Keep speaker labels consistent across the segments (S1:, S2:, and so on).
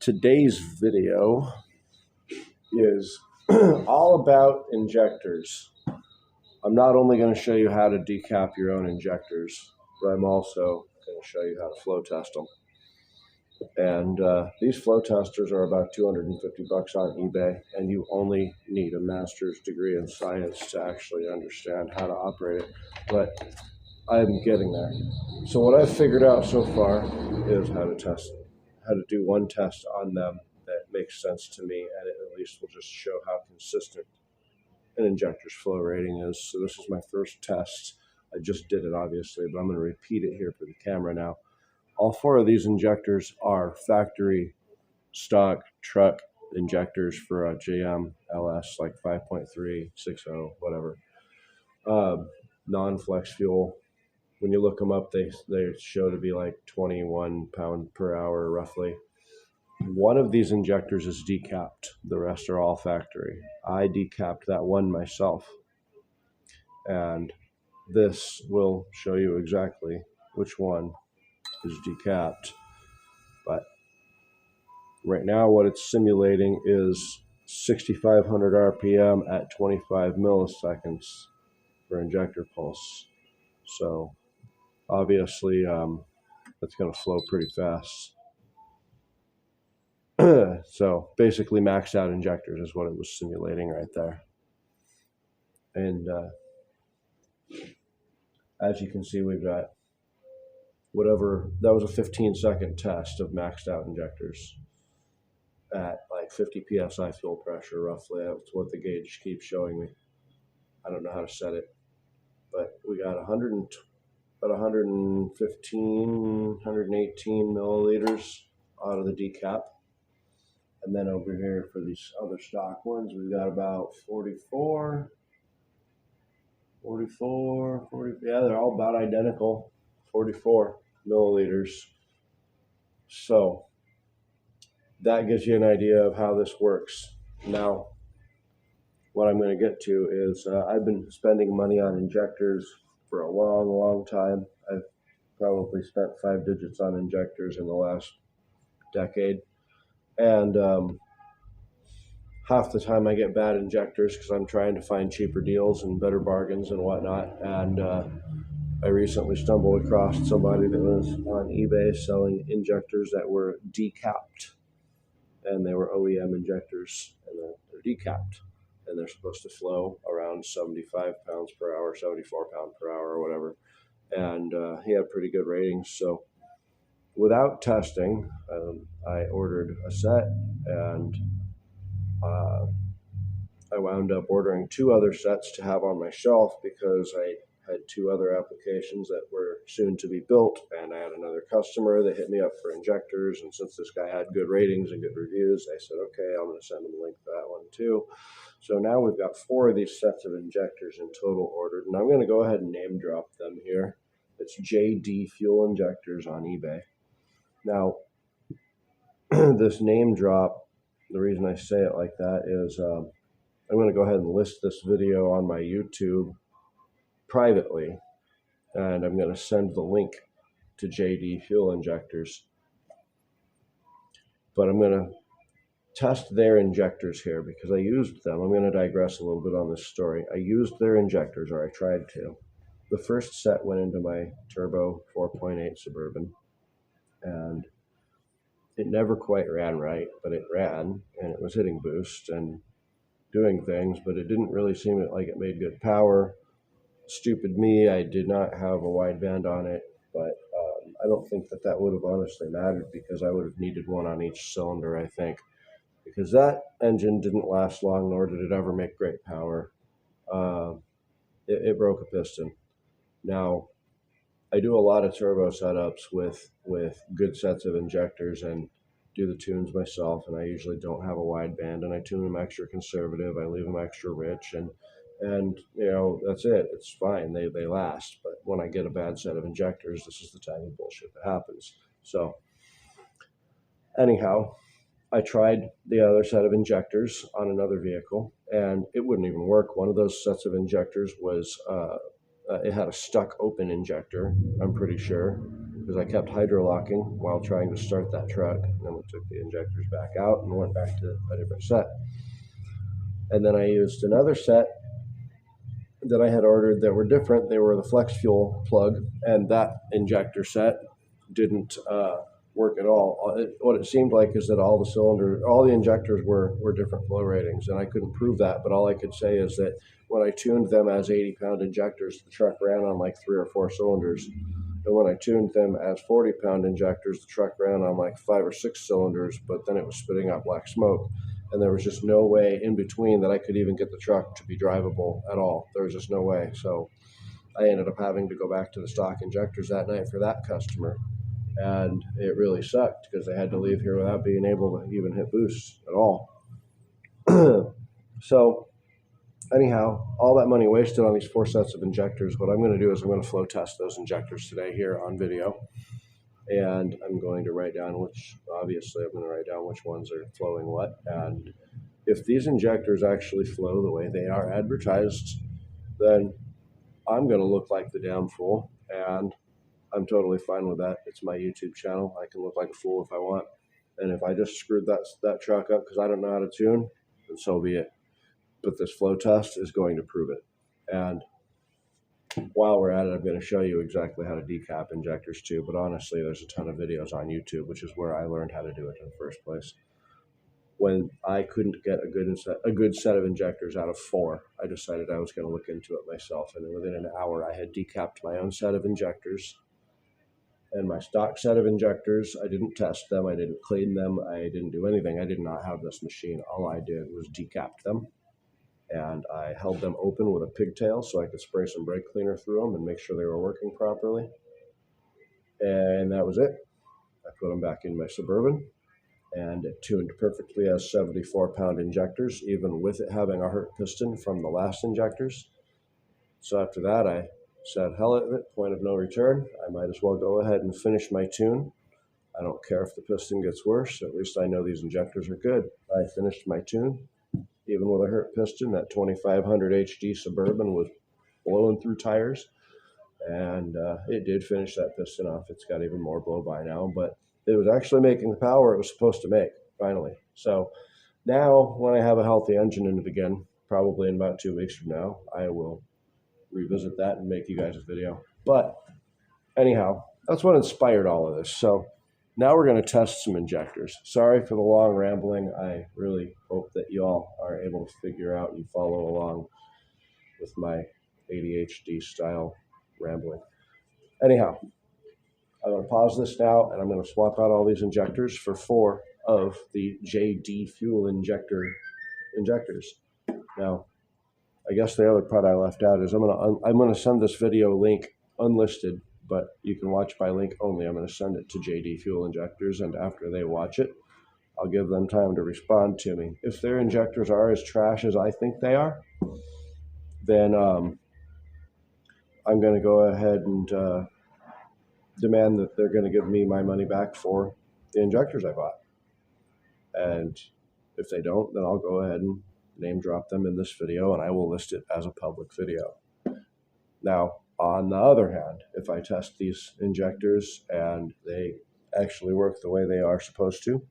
S1: Today's video is all about injectors. I'm not only going to show you how to decap your own injectors, but I'm also going to show you how to flow test them. And these flow testers are about $250 on eBay, and you only need a master's degree in science to actually understand how to operate it. But I'm getting there. So what I've figured out so far is how to do one test on them that makes sense to me, and it at least will just show how consistent an injector's flow rating is. So this is my first test. I just did it, obviously, but I'm going to repeat it here for the camera now. All four of these injectors are factory stock truck injectors for a JM LS, like 5.3, 6.0, whatever. Non-flex fuel. When you look them up, they show to be like 21 pounds per hour, roughly. One of these injectors is decapped. The rest are all factory. I decapped that one myself. And this will show you exactly which one is decapped. But right now what it's simulating is 6,500 RPM at 25 milliseconds for injector pulse. So obviously that's going to flow pretty fast. So basically maxed out injectors is what it was simulating right there. And as you can see, we've got whatever, that was a 15-second test of maxed out injectors at like 50 psi fuel pressure, roughly. That's what the gauge keeps showing me. I don't know how to set it, but we got about 115, 118 milliliters out of the decap. And then over here for these other stock ones, we've got about 44, 40, yeah, they're all about identical, 44 milliliters. So that gives you an idea of how this works. Now, what I'm going to get to is I've been spending money on injectors for a long, long time. I've probably spent 5 digits on injectors in the last decade. And half the time I get bad injectors because I'm trying to find cheaper deals and better bargains and whatnot. And I recently stumbled across somebody that was on eBay selling injectors that were decapped. And they were OEM injectors, and they're decapped. And they're supposed to flow around 75 pounds per hour, 74 pounds per hour, or whatever. And he had pretty good ratings. So without testing, I ordered a set, and I wound up ordering 2 other sets to have on my shelf because I had 2 other applications that were soon to be built, and I had another customer that hit me up for injectors, and since this guy had good ratings and good reviews, I said, okay, I'm going to send him a link for that one too. So now we've got 4 of these sets of injectors in total ordered, and I'm going to go ahead and name drop them here. It's JD Fuel Injectors on eBay. Now, this name drop, the reason I say it like that is I'm going to go ahead and list this video on my YouTube privately, and I'm going to send the link to JD Fuel Injectors. But I'm going to test their injectors here because I used them. I'm going to digress a little bit on this story. I used their injectors, or I tried to. The first set went into my turbo 4.8 Suburban, and it never quite ran right, but it ran, and it was hitting boost and doing things, but it didn't really seem like it made good power. Stupid me, I did not have a wideband on it, but I don't think that would have honestly mattered because I would have needed one on each cylinder, I think, because that engine didn't last long, nor did it ever make great power. It broke a piston. Now, I do a lot of turbo setups with good sets of injectors and do the tunes myself, and I usually don't have a wideband, and I tune them extra conservative. I leave them extra rich, and you know, that's it. It's fine. They last. But when I get a bad set of injectors, this is the type of bullshit that happens. So anyhow, I tried the other set of injectors on another vehicle, and it wouldn't even work. One of those sets of injectors was it had a stuck open injector, I'm pretty sure, because I kept hydrolocking while trying to start that truck. And then we took the injectors back out and went back to a different set. And then I used another set that I had ordered that were different. They were the flex fuel plug, and that injector set didn't work at all. What it seemed like is that all the injectors were different flow ratings, and I couldn't prove that, but all I could say is that when I tuned them as 80-pound injectors, the truck ran on like 3 or 4 cylinders. And when I tuned them as 40-pound injectors, the truck ran on like 5 or 6 cylinders, but then it was spitting out black smoke. And there was just no way in between that I could even get the truck to be drivable at all. There was just no way. So I ended up having to go back to the stock injectors that night for that customer. And it really sucked because they had to leave here without being able to even hit boost at all. So anyhow, all that money wasted on these 4 sets of injectors. What I'm going to do is I'm going to flow test those injectors today here on video. And I'm going to write down obviously I'm going to write down which ones are flowing what. And if these injectors actually flow the way they are advertised, then I'm going to look like the damn fool. And I'm totally fine with that. It's my YouTube channel. I can look like a fool if I want. And if I just screwed that truck up because I don't know how to tune, then so be it. But this flow test is going to prove it. And while we're at it, I'm going to show you exactly how to decap injectors too. But honestly, there's a ton of videos on YouTube, which is where I learned how to do it in the first place. When I couldn't get a good set of injectors out of 4, I decided I was going to look into it myself. And within an hour, I had decapped my own set of injectors. And my stock set of injectors, I didn't test them. I didn't clean them. I didn't do anything. I did not have this machine. All I did was decap them. And I held them open with a pigtail so I could spray some brake cleaner through them and make sure they were working properly. And that was it. I put them back in my Suburban, and it tuned perfectly as 74-pound injectors, even with it having a hurt piston from the last injectors. So after that, I said, hell of it, point of no return. I might as well go ahead and finish my tune. I don't care if the piston gets worse. At least I know these injectors are good. I finished my tune. Even with a hurt piston, that 2500 HD Suburban was blowing through tires, and it did finish that piston off. It's got even more blow by now, but it was actually making the power it was supposed to make, finally. So now when I have a healthy engine in it again, probably in about 2 weeks from now, I will revisit that and make you guys a video. But anyhow, that's what inspired all of this. So now we're going to test some injectors. Sorry for the long rambling. I really hope that you all are able to figure out and follow along with my ADHD style rambling. Anyhow, I'm going to pause this now, and I'm going to swap out all these injectors for 4 of the JD fuel injectors. Now, I guess the other part I left out is I'm going to send this video link unlisted, but you can watch by link only. I'm going to send it to JD Fuel Injectors, and after they watch it, I'll give them time to respond to me. If their injectors are as trash as I think they are, then I'm going to go ahead and demand that they're going to give me my money back for the injectors I bought. And if they don't, then I'll go ahead and name drop them in this video, and I will list it as a public video. Now, on the other hand, if I test these injectors and they actually work the way they are supposed to,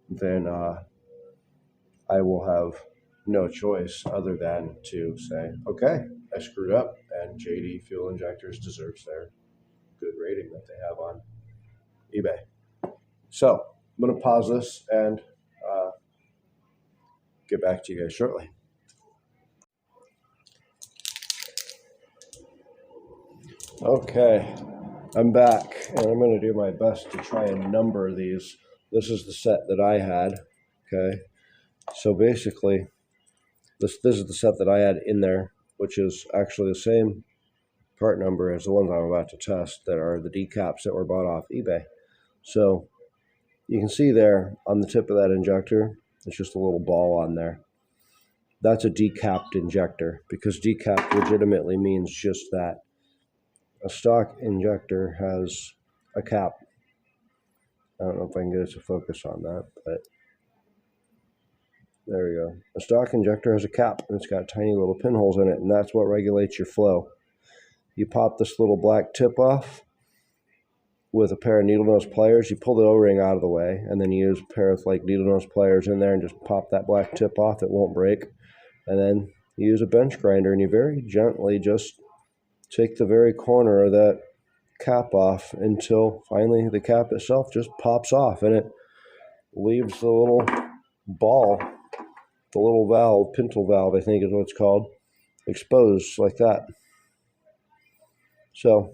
S1: then I will have no choice other than to say, okay, I screwed up, and JD Fuel Injectors deserves their good rating that they have on eBay. So I'm going to pause this and get back to you guys shortly. Okay, I'm back, and I'm going to do my best to try and number these. This is the set that I had, okay? So basically, this is the set that I had in there, which is actually the same part number as the ones I'm about to test that are the decaps that were bought off eBay. So you can see there on the tip of that injector, it's just a little ball on there. That's a decapped injector, because decapped legitimately means just that. A stock injector has a cap. I don't know if I can get it to focus on that, but there we go. A stock injector has a cap, and it's got tiny little pinholes in it, and that's what regulates your flow. You pop this little black tip off, with a pair of needle nose pliers. You pull the O-ring out of the way, and then you use a pair of like needle nose pliers in there and just pop that black tip off. It won't break. And then you use a bench grinder, and you very gently just take the very corner of that cap off until finally the cap itself just pops off, and it leaves the little ball, the little valve, pintle valve, I think is what it's called, exposed like that. So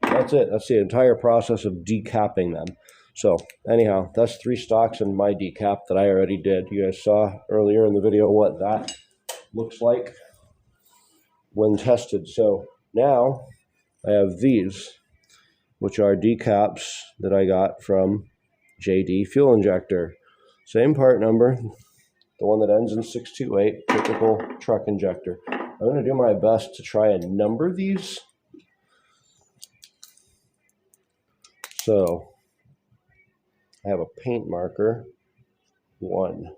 S1: that's it. That's the entire process of decapping them. So anyhow, that's 3 stocks and my decap that I already did. You guys saw earlier in the video what that looks like when tested. So now I have these, which are decaps that I got from JD Fuel Injector. Same part number, the one that ends in 628, typical truck injector. I'm going to do my best to try and number these. So I have a paint marker, 1.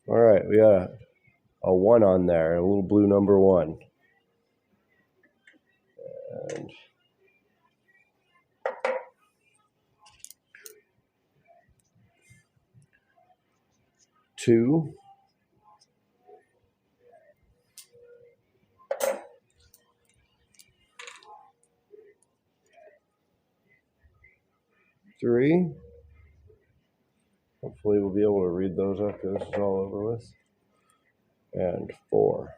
S1: All right, we got a 1 on there, a little blue number 1. And 2. 3. Hopefully we'll be able to read those after this is all over with. And 4.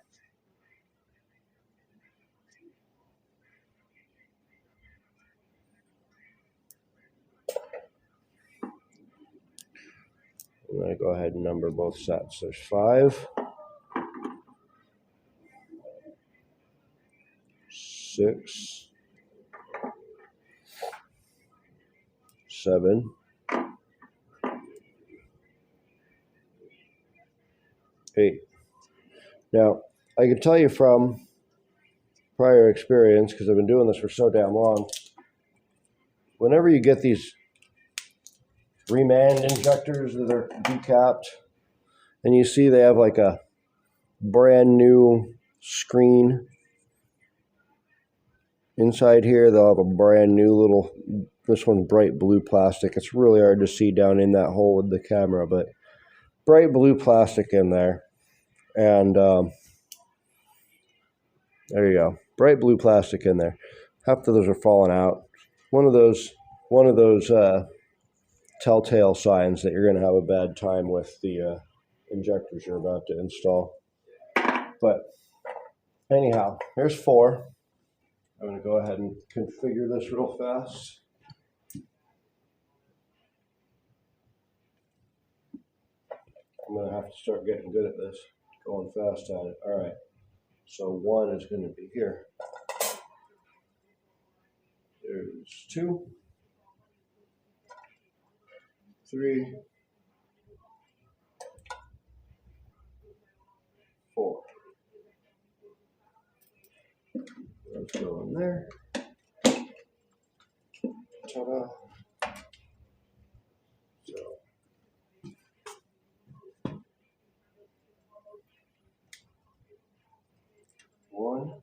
S1: I'm going to go ahead and number both sets. There's 5, 6, 7, 8. Now, I can tell you from prior experience, because I've been doing this for so damn long, whenever you get these remand injectors that are decapped, and you see they have like a brand new screen inside here, they'll have a brand new little, this one's bright blue plastic. It's really hard to see down in that hole with the camera, but bright blue plastic in there. And there you go, bright blue plastic in there. Half of those are falling out. One of those telltale signs that you're going to have a bad time with the injectors you're about to install. But anyhow, here's 4. I'm going to go ahead and configure this real fast. I'm going to have to start getting good at this, going fast at it. All right, so 1 is going to be here. There's 2, 3, 4. Let's go in there. Ta-da. So 1,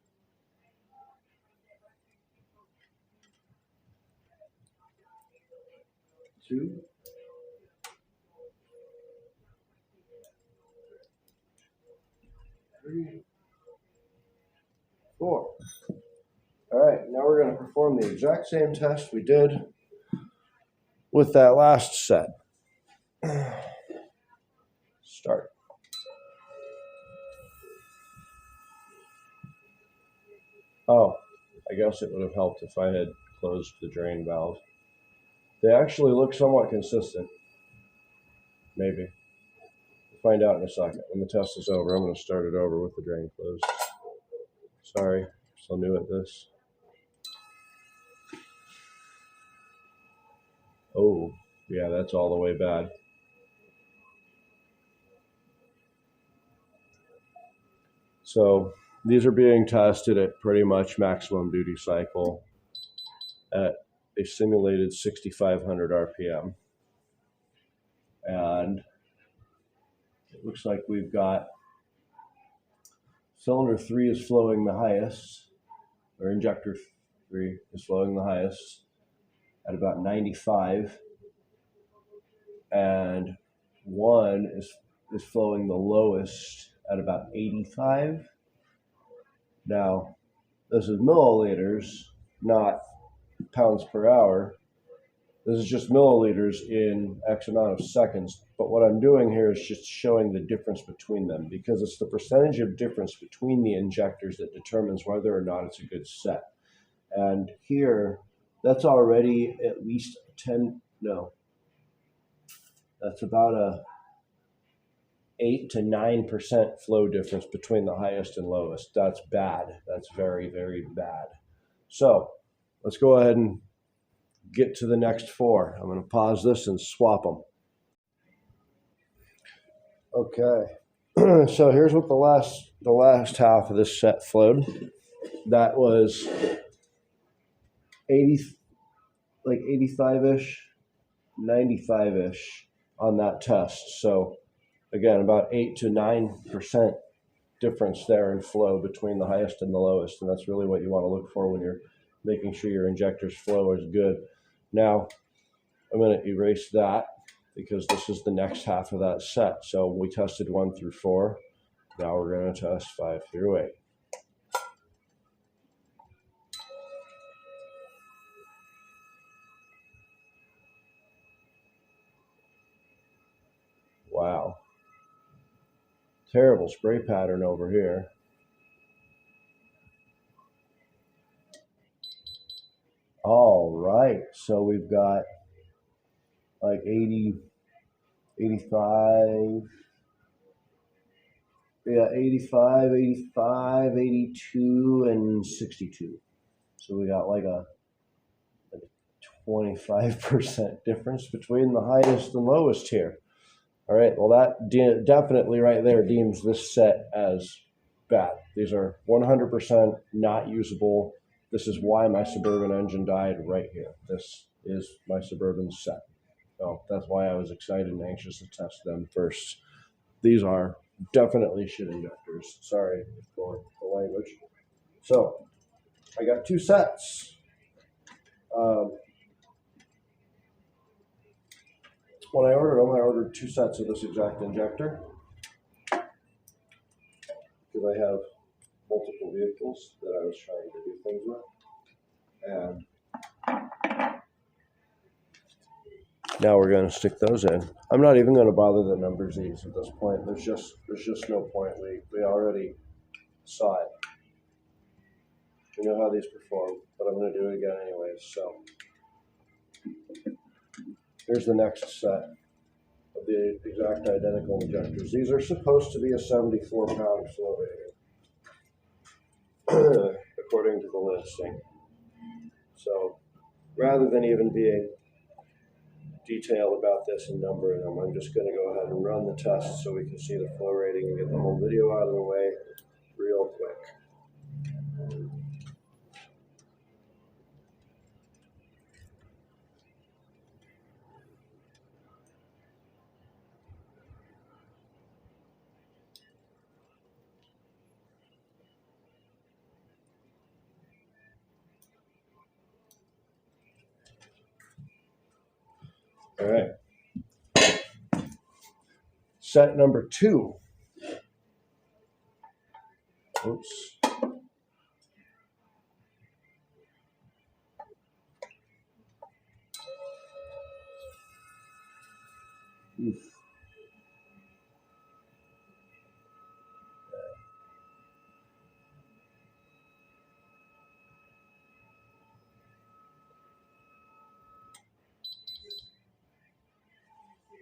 S1: 2, 3, 4. All right, now we're going to perform the exact same test we did with that last set. Start. Oh, I guess it would have helped if I had closed the drain valve. They actually look somewhat consistent. Maybe. We'll find out in a second. When the test is over, I'm going to start it over with the drain closed. Sorry, still new at this. Oh, yeah, that's all the way bad. So these are being tested at pretty much maximum duty cycle at a simulated 6,500 RPM. And it looks like we've got cylinder 3 is flowing the highest, or injector 3 is flowing the highest. at about 95, and one is flowing the lowest at about 85. Now, this is milliliters, not pounds per hour. This is just milliliters in X amount of seconds. But what I'm doing here is just showing the difference between them, because it's the percentage of difference between the injectors that determines whether or not it's a good set. And here, that's already at least 10, no, that's about a 8 to 9% flow difference between the highest and lowest. That's bad. That's very, very bad. So let's go ahead and get to the next four. I'm going to pause this and swap them. Okay. So here's what the last half of this set flowed. That was 80, like 85-ish, 95-ish on that test. So again, about 8 to 9% difference there in flow between the highest and the lowest. And that's really what you want to look for when you're making sure your injector's flow is good. Now, I'm going to erase that because this is the next half of that set. So we tested 1 through 4. Now we're going to test 5 through 8. Wow. Terrible spray pattern over here. All right. So we've got like 80, 85, yeah, 85, 85, 82, and 62. So we got like a 25% difference between the highest and lowest here. All right, well, that definitely right there deems this set as bad. These are 100% not usable. This is why my Suburban engine died right here. This is my Suburban set. So that's why I was excited and anxious to test them first. These are definitely shit injectors. Sorry for the language. So I got 2 sets. When I ordered 2 sets of this exact injector because I have multiple vehicles that I was trying to do things with. And now we're going to stick those in. I'm not even going to bother the numbers these at this point. There's just no point. We already saw it. We know how these perform, but I'm going to do it again anyways. So here's the next set of the exact identical injectors. These are supposed to be a 74-pound flow rating, according to the listing. So rather than even being detailed about this and numbering them, I'm just going to go ahead and run the test so we can see the flow rating and get the whole video out of the way real quick. All right. Set number 2. Oops. Oof.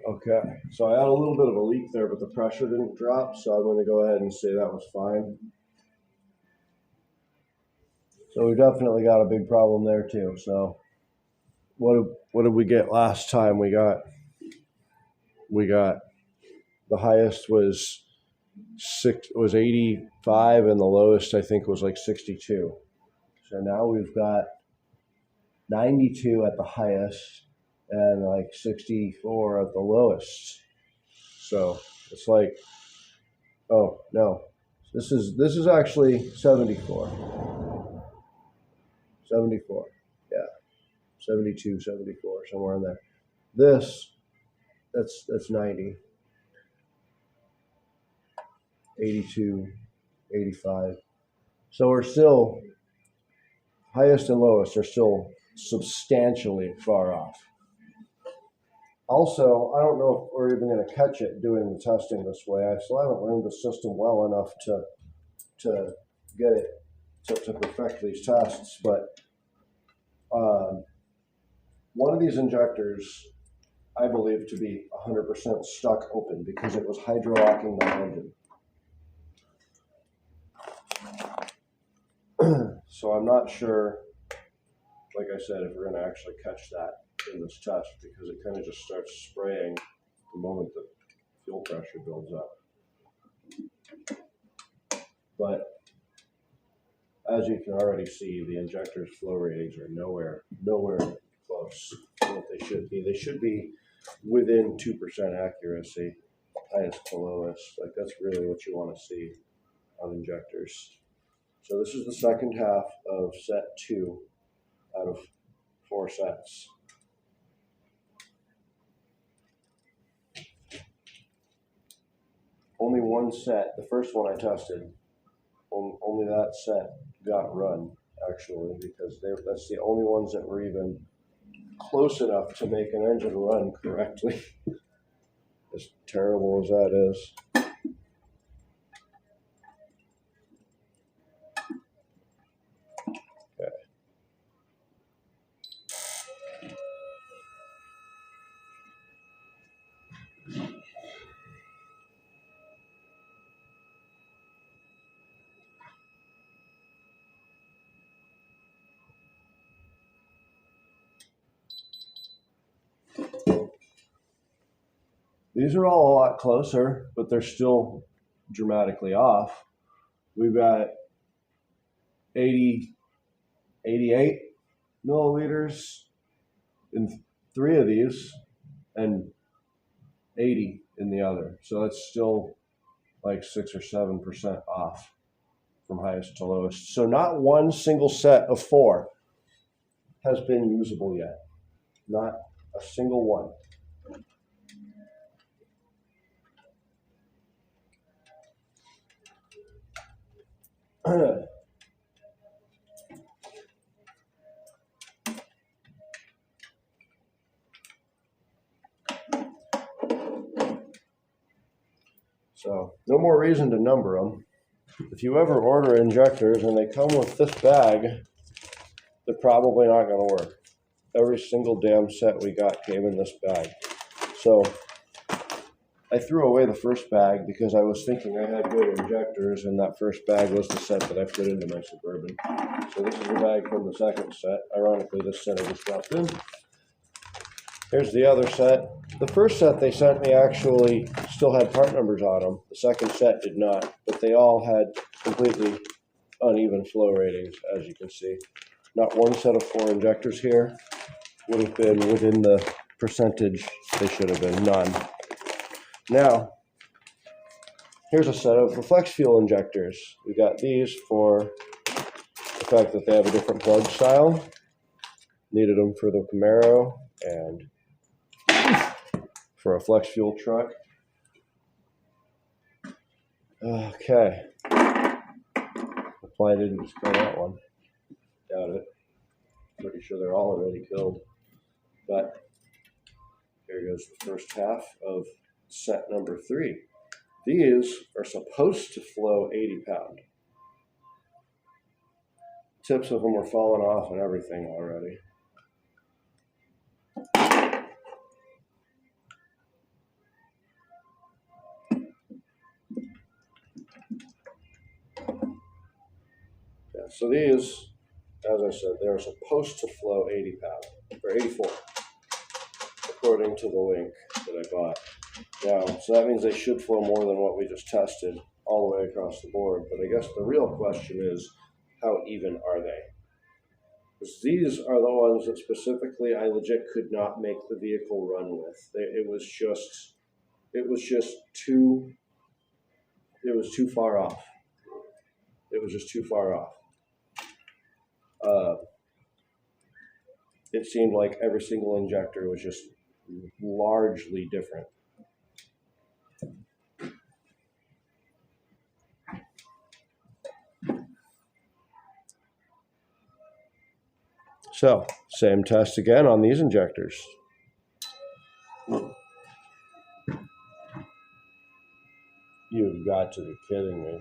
S1: Okay, so I had a little bit of a leak there, but the pressure didn't drop, so I'm going to go ahead and say that was fine. So we definitely got a big problem there too. So what did we get last time? We got the highest was 85, and the lowest I think was like 62. So now we've got 92 at the highest and like 64 at the lowest. So it's like, oh no, this is actually 74. 74, yeah. 72, 74, somewhere in there. This, that's 90, 82, 85. So we're still, highest and lowest are still substantially far off. Also, I don't know if we're even going to catch it doing the testing this way. I still haven't learned the system well enough to get it to perfect these tests, but one of these injectors I believe to be 100% stuck open because it was hydro-locking the engine. So I'm not sure, like I said, if we're going to actually catch that in this test, because it kind of just starts spraying the moment the fuel pressure builds up. But as you can already see, the injector's flow ratings are nowhere close to what they should be. They should be within 2% accuracy, highest to lowest. Like, that's really what you want to see on injectors. So this is the second half of set 2 out of 4 sets. Only one set, the first one I tested, only that set got run, actually, because that's the only ones that were even close enough to make an engine run correctly. As terrible as that is. Okay. These are all a lot closer, but they're still dramatically off. We've got 80, 88 milliliters in 3 of these and 80 in the other. So that's still like 6 or 7% off from highest to lowest. So not one single set of 4 has been usable yet. Not a single one. So no more reason to number them. If you ever order injectors and they come with this bag, they're probably not going to work. Every single damn set we got came in this bag. So I threw away the first bag because I was thinking I had good injectors, and that first bag was the set that I put into my Suburban. So this is the bag from the second set. Ironically, this set I just dropped in. Here's the other set. The first set they sent me actually still had part numbers on them. The second set did not, but they all had completely uneven flow ratings, as you can see. Not one set of 4 injectors here would have been within the percentage they should have been, none. Now, here's a set of the flex fuel injectors. We got these for the fact that they have a different plug style. Needed them for the Camaro and for a flex fuel truck. Okay. Why I didn't just kill that one. Doubt it. Pretty sure they're all already killed. But here goes the first half of set number 3. These are supposed to flow 80 pound. Tips of them are falling off and everything already. Yeah, so these, as I said, they're supposed to flow 80 pound, or 84, according to the link that I bought. Now, so that means they should flow more than what we just tested all the way across the board. But I guess the real question is, how even are they? Because these are the ones that specifically I legit could not make the vehicle run with. It was just too far off. It was just too far off. it seemed like every single injector was just largely different. So, same test again on these injectors. You've got to be kidding me.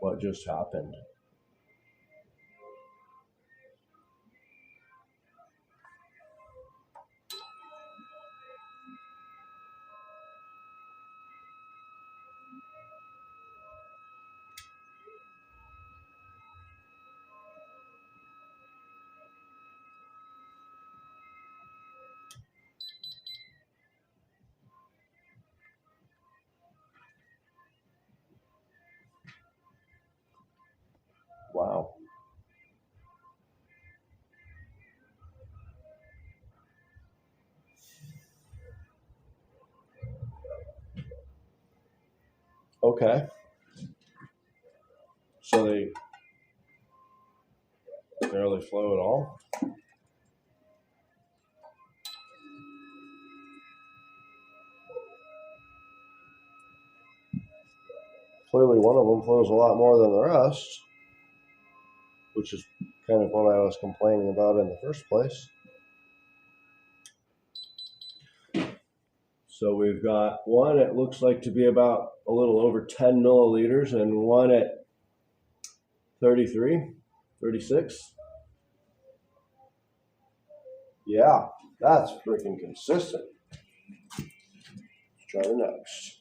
S1: What just happened? Wow. Okay. So they barely flow at all? Clearly one of them flows a lot more than the rest, which is kind of what I was complaining about in the first place. So we've got one, it looks like to be about a little over 10 milliliters, and one at 33, 36. Yeah, that's freaking consistent. Let's try the next.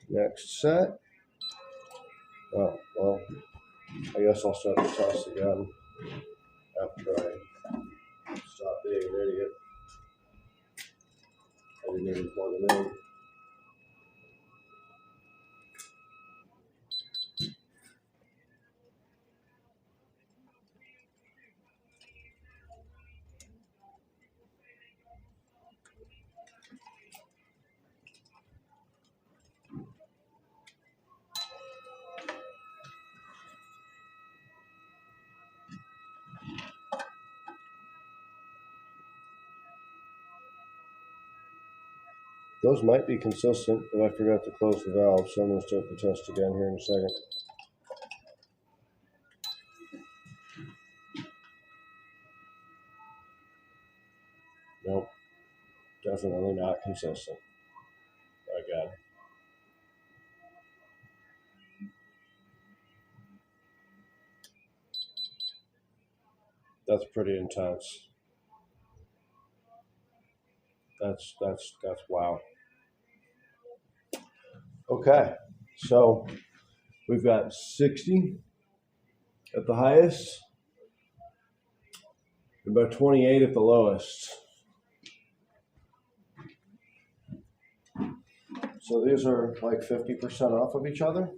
S1: Next set. Oh, well, I guess I'll start the test again after I stop being an idiot. I didn't even plug them in. Those might be consistent, but I forgot to close the valve, so I'm going to start the test again here in a second. Nope, definitely not consistent. Again. That's pretty intense. That's wow. Okay, so we've got 60 at the highest, about 28 at the lowest. So these are like 50% off of each other.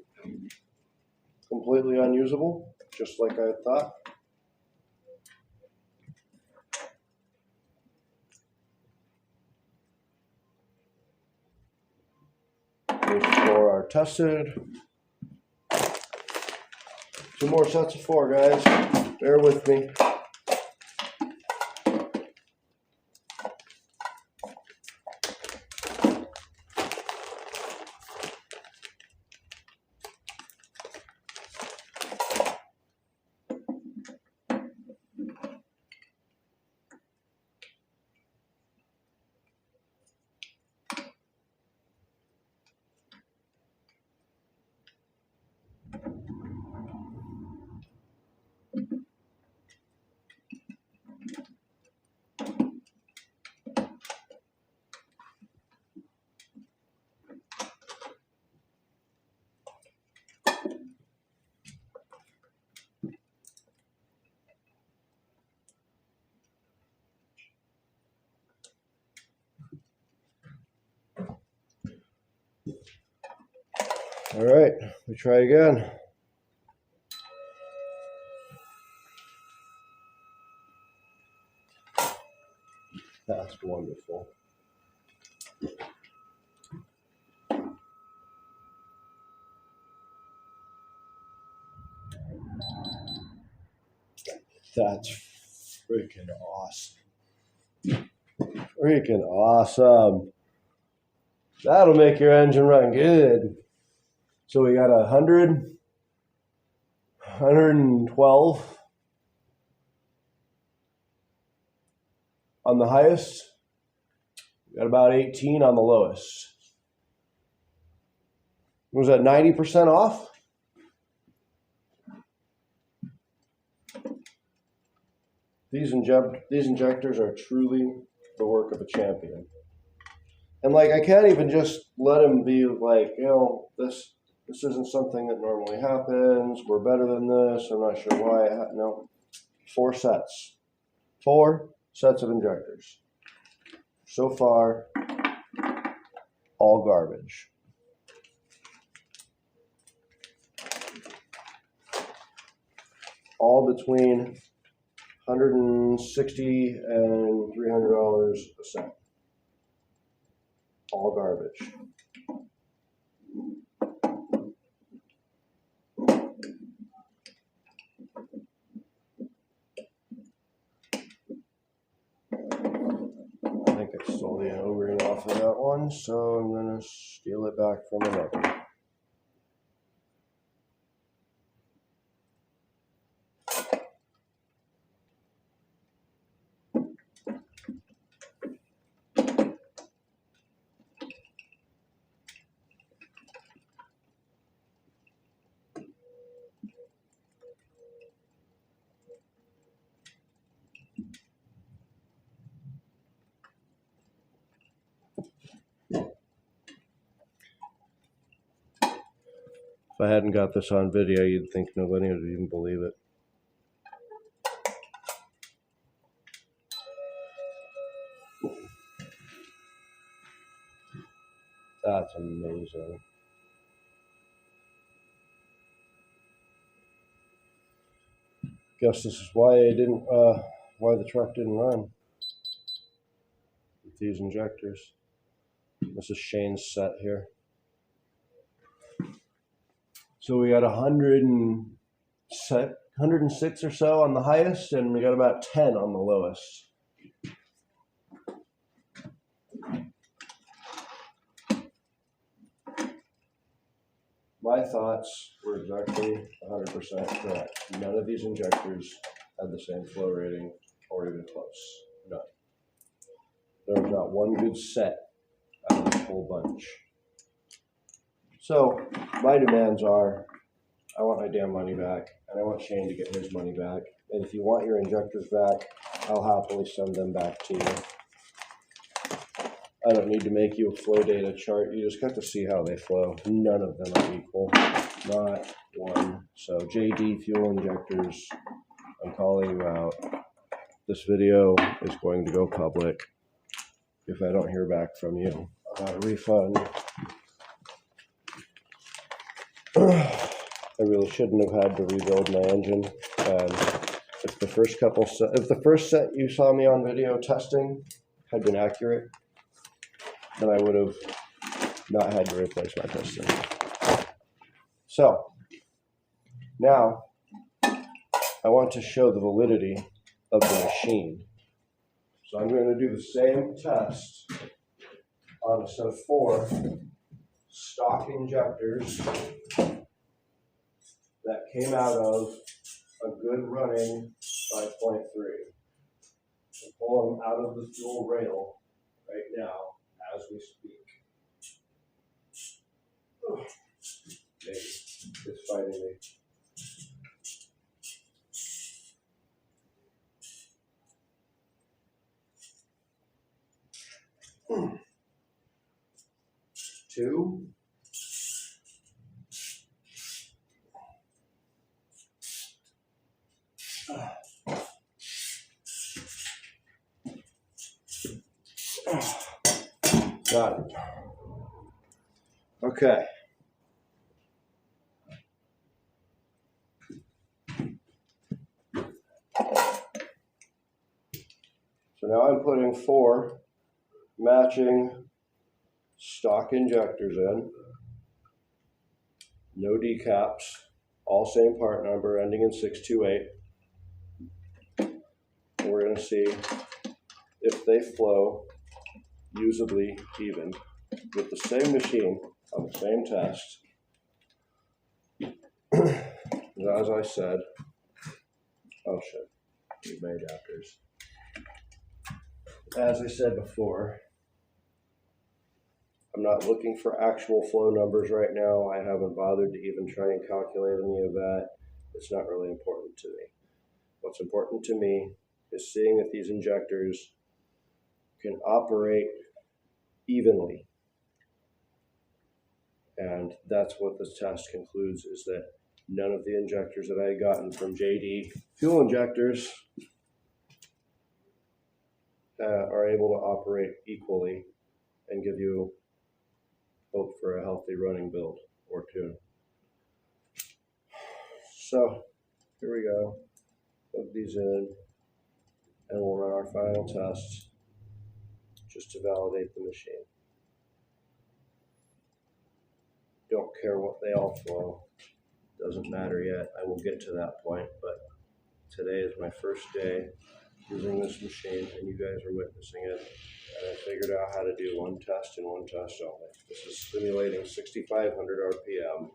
S1: Completely unusable, just like I thought. These four are tested. 2 more sets of 4, guys. Bear with me. All right, we try again. That's wonderful. That's freaking awesome. Freaking awesome. That'll make your engine run good. So we got 100, 112 on the highest. We got about 18 on the lowest. Was that 90% off? These injectors are truly the work of a champion. And like, I can't even just let him be like, you know, this isn't something that normally happens. We're better than this. I'm not sure why. No, 4 sets. 4 sets of injectors. So far, all garbage. All between $160 and $300 a set. All garbage. I think I stole the O-ring off of that one, so I'm going to steal it back from another. If I hadn't got this on video, you'd think nobody would even believe it. That's amazing. Guess this is why why the truck didn't run with these injectors. This is Shane's set here. So we got 106 or so on the highest, and we got about 10 on the lowest. My thoughts were exactly 100% correct. None of these injectors had the same flow rating or even close. None. There was not one good set out of this whole bunch. So my demands are, I want my damn money back, and I want Shane to get his money back. And if you want your injectors back, I'll happily send them back to you. I don't need to make you a flow data chart. You just got to see how they flow. None of them are equal. Not one. So JD Fuel Injectors, I'm calling you out. This video is going to go public if I don't hear back from you about a refund. I really shouldn't have had to rebuild my engine. And if the first set you saw me on video testing had been accurate, then I would have not had to replace my piston. So now I want to show the validity of the machine. So I'm going to do the same test on a set of 4 stock injectors that came out of a good running 5.3. So pull them out of the fuel rail right now as we speak. Maybe it's fighting me. Two. Got it. Okay. Now I'm putting 4 matching stock injectors in. No decaps, all same part number ending in 628. And we're going to see if they flow usably even with the same machine on the same test. As I said, oh shit, eBay adapters. As I said before, I'm not looking for actual flow numbers right now. I haven't bothered to even try and calculate any of that. It's not really important to me. What's important to me is seeing if these injectors can operate evenly. And that's what this test concludes, is that none of the injectors that I had gotten from JD fuel injectors are able to operate equally and give you hope for a healthy running build or tune. So here we go. Plug these in and we'll run our final test just to validate the machine. Don't care what they all flow. Doesn't matter yet. I will get to that point, but today is my first day using this machine and you guys are witnessing it. And I figured out how to do one test and one test only. This is stimulating 6,500 RPM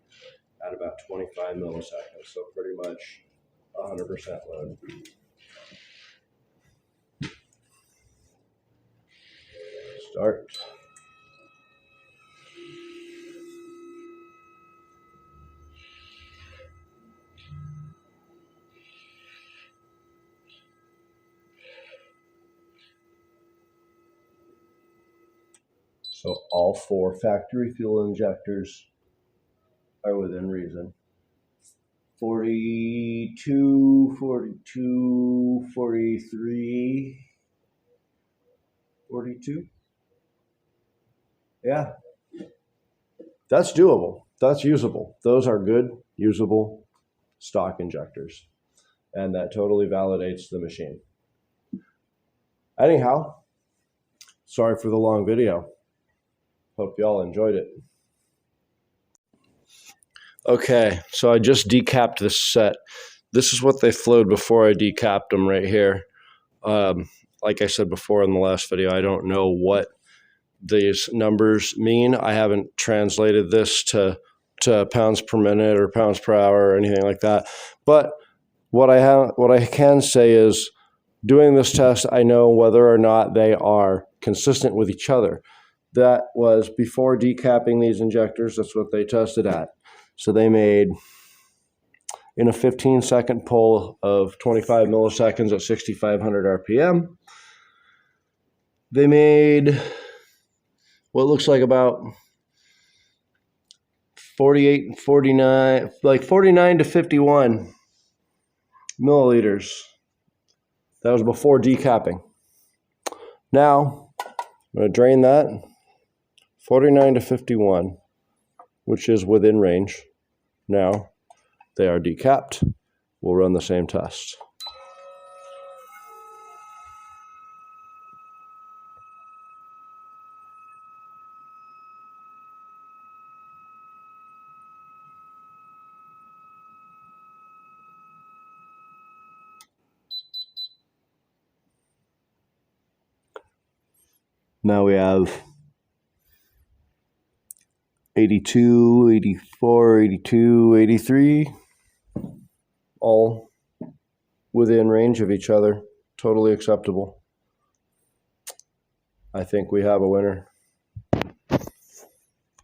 S1: at about 25 milliseconds, so pretty much 100% load. Start. So all 4 factory fuel injectors are within reason. 42, 42, 43, 42. Yeah, that's doable. That's usable. Those are good, usable stock injectors. And that totally validates the machine. Anyhow, sorry for the long video. Hope y'all enjoyed it. Okay, so I just decapped this set. This is what they flowed before I decapped them right here. Like I said before in the last video, I don't know what these numbers mean. I haven't translated this to pounds per minute or pounds per hour or anything like that. But what I can say is, doing this test, I know whether or not they are consistent with each other. That was before decapping these injectors. That's what they tested at. So they made, in a 15-second pull of 25 milliseconds at 6,500 RPM, they made what looks like about 48, 49, like 49 to 51 milliliters. That was before decapping. Now, I'm going to drain that. 49 to 51, which is within range. Now, they are decapped. We'll run the same test. Now we have 82, 84, 82, 83, all within range of each other, totally acceptable. I think we have a winner.